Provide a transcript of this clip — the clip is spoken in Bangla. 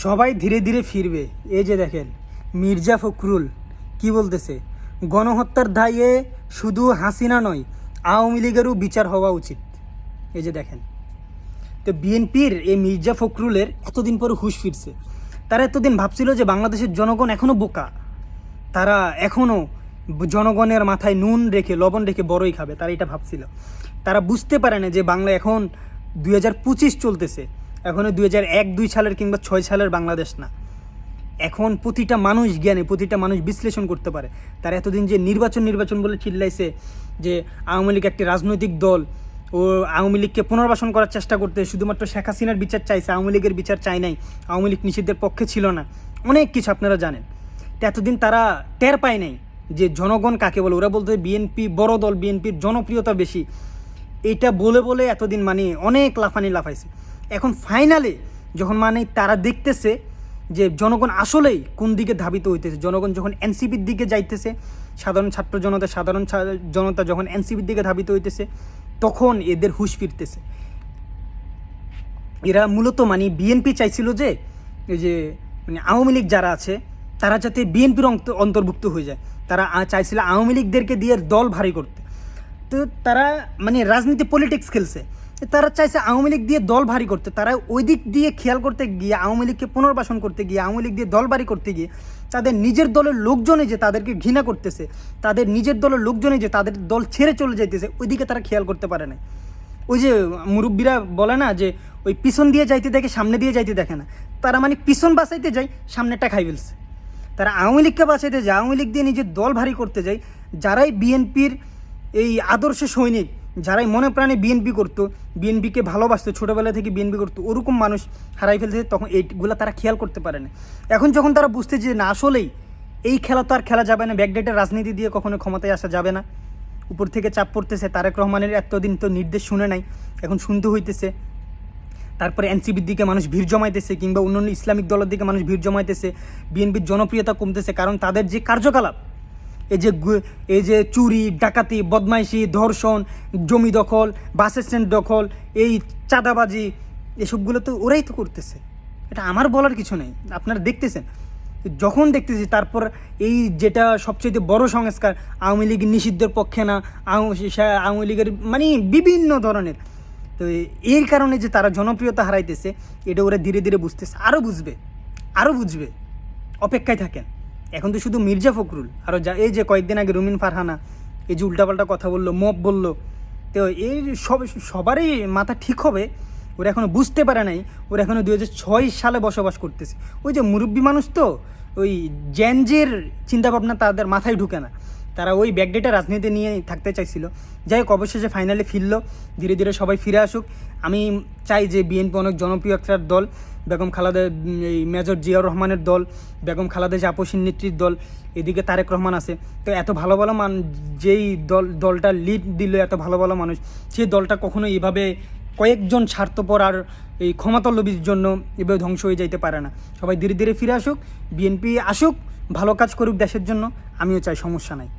সবাই ধীরে ধীরে ফিরবে। এই যে দেখেন মির্জা ফখরুল কি বলতেছে, গণহত্যার দায়ে শুধু হাসিনা নয়, আওয়ামী লীগেরও বিচার হওয়া উচিত। এই যে দেখেন, তো বিএনপির এই মির্জা ফখরুলের এতদিন পরে হুঁশ ফিরছে। তারা এতদিন ভাবছিল যে বাংলাদেশের জনগণ এখনও বোকা, তারা এখনও জনগণের মাথায় নুন রেখে লবণ রেখে বড়ই খাবে, তারা এটা ভাবছিল। তারা বুঝতে পারে না যে বাংলা এখন 2025 চলতেছে, এখন 2001-2 সালের কিংবা 6 সালের বাংলাদেশ না। এখন প্রতিটা মানুষ জ্ঞানে, প্রতিটা মানুষ বিশ্লেষণ করতে পারে। তারা এতদিন যে নির্বাচন বলে চিল্লাইছে যে আওয়ামী লীগ একটি রাজনৈতিক দল, ও আওয়ামী লীগকে পুনর্বাসন করার চেষ্টা করতে শুধুমাত্র শেখ হাসিনার বিচার চাইছে, আওয়ামী লীগের বিচার চাই নাই, আওয়ামী লীগ নিষিদ্ধের পক্ষে ছিল না, অনেক কিছু আপনারা জানেন। তো এতদিন তারা টের পায় নাই যে জনগণ কাকে বলে। ওরা বলতে বিএনপি বড় দল, বিএনপির জনপ্রিয়তা বেশি, এইটা বলে বলে এতদিন অনেক লাফাইছে। এখন ফাইনালে যখন তারা দেখতেছে যে জনগণ আসলেই কোন দিকে ধাবিত হইতেছে, জনগণ যখন এনসিপির দিকে যাইতেছে, সাধারণ জনতা যখন এনসিপির দিকে ধাবিত হইতেছে, তখন এদের হুঁশ ফিরতেছে। এরা মূলত বিএনপি চাইছিল যে এই যে আওয়ামী লীগ যারা আছে তারা যাতে বিএনপির অন্তর্ভুক্ত হয়ে যায়। তারা চাইছিল আওয়ামী লীগদেরকে দিয়ে দল ভারী করতে। তো তারা রাজনীতি পলিটিক্স খেলছে, তারা চাইছে আওয়ামী লীগ দিয়ে দল ভারী করতে। তারা ওই দিক দিয়ে খেয়াল করতে গিয়ে, আওয়ামী লীগকে পুনর্বাসন করতে গিয়ে, আওয়ামী লীগ দিয়ে দল ভারী করতে গিয়ে তাদের নিজের দলের লোকজনই যে তাদেরকে ঘৃণা করতেছে, তাদের নিজের দলের লোকজনই যে তাদের দল ছেড়ে চলে যাইতেছে, ওই দিকে তারা খেয়াল করতে পারে না। ওই যে মুরব্বীরা বলে না যে ওই পিছন দিয়ে যাইতে দেখে সামনে দিয়ে যাইতে দেখে না, তারা পিছন বাঁচাইতে যায়, সামনেটা খাই ফেলছে। তারা আওয়ামী লীগকে বাঁচাইতে যায়, আওয়ামী লীগ দিয়ে নিজের দল ভারী করতে যায়। যারাই বিএনপির এই আদর্শ সৈনিক, যারাই মনে প্রাণে বিএনপি করতো, বিএনপিকে ভালোবাসতো, ছোটোবেলা থেকে বিএনপি করতো, ওরকম মানুষ হারাই ফেলতে, তখন এইগুলো তারা খেয়াল করতে পারে না। এখন যখন তারা বুঝতে যে না, আসলেই এই খেলা তো আর খেলা যাবে না, ব্যাকডেটের রাজনীতি দিয়ে কখনো ক্ষমতায় আসা যাবে না, উপর থেকে চাপ পড়তেছে। তারেক রহমানের এতদিন তো নির্দেশ শুনে নাই, এখন শুনতে হইতেছে। তারপরে এনসিপির দিকে মানুষ ভিড় জমাইতেছে, কিংবা অন্যান্য ইসলামিক দলের দিকে মানুষ ভিড় জমাইতেছে। বিএনপির জনপ্রিয়তা কমতেছে, কারণ তাদের যে কার্যকলাপ, এই যে চুরি, ডাকাতি, বদমাইশি, ধর্ষণ, জমি দখল, বাস স্ট্যান্ড দখল, এই চাঁদাবাজি, এসবগুলো তো ওরাই তো করতেছে। এটা আমার বলার কিছু নেই, আপনারা দেখতেছেন। যখন দেখতেছি, তারপর এই যেটা সবচেয়ে বড় সংস্কার, আওয়ামী লীগ নিষিদ্ধের পক্ষে না, আওয়ামী লীগের বিভিন্ন ধরনের। তো এর কারণে যে তারা জনপ্রিয়তা হারাইতেছে, এটা ওরা ধীরে ধীরে বুঝতেছে, আরও বুঝবে, অপেক্ষায় থাকেন। এখন তো শুধু মির্জা ফখরুল, আরও এই যে কয়েকদিন আগে রুমিন ফারহানা এই যে উল্টাপাল্টা কথা বললো, মব বললো, তো এই সবারই মাথা ঠিক হবে। ওরা এখনও বুঝতে পারে নাই, ওরা এখনও 2006 সালে বসবাস করতেছে। ওই যে মুরব্বী মানুষ, তো ওই জেনজের চিন্তাভাবনা তাদের মাথায় ঢুকে না, তারা ওই ব্যাকডেটা রাজনীতি নিয়ে থাকতে চাইছিল। যাই হোক, অবশেষে ফাইনালে ফিরলো, ধীরে ধীরে সবাই ফিরে আসুক। আমি চাই যে বিএনপি অনেক জনপ্রিয় একটা দল, বেগম খালেদা, এই মেজর জিয়াউর রহমানের দল, বেগম খালেদা যে আপসীর নেত্রীর দল, এদিকে তারেক রহমান আছে। তো এত ভালো ভালো যেই দলটা লিড দিল, এত ভালো ভালো মানুষ, সেই দলটা কখনো এইভাবে কয়েকজন স্বার্থপর আর এই ক্ষমতালোভীর জন্য এভাবে ধ্বংস হয়ে যাইতে পারে না। সবাই ধীরে ধীরে ফিরে আসুক, বিএনপি আসুক, ভালো কাজ করুক দেশের জন্য, আমিও চাই, সমস্যা নাই।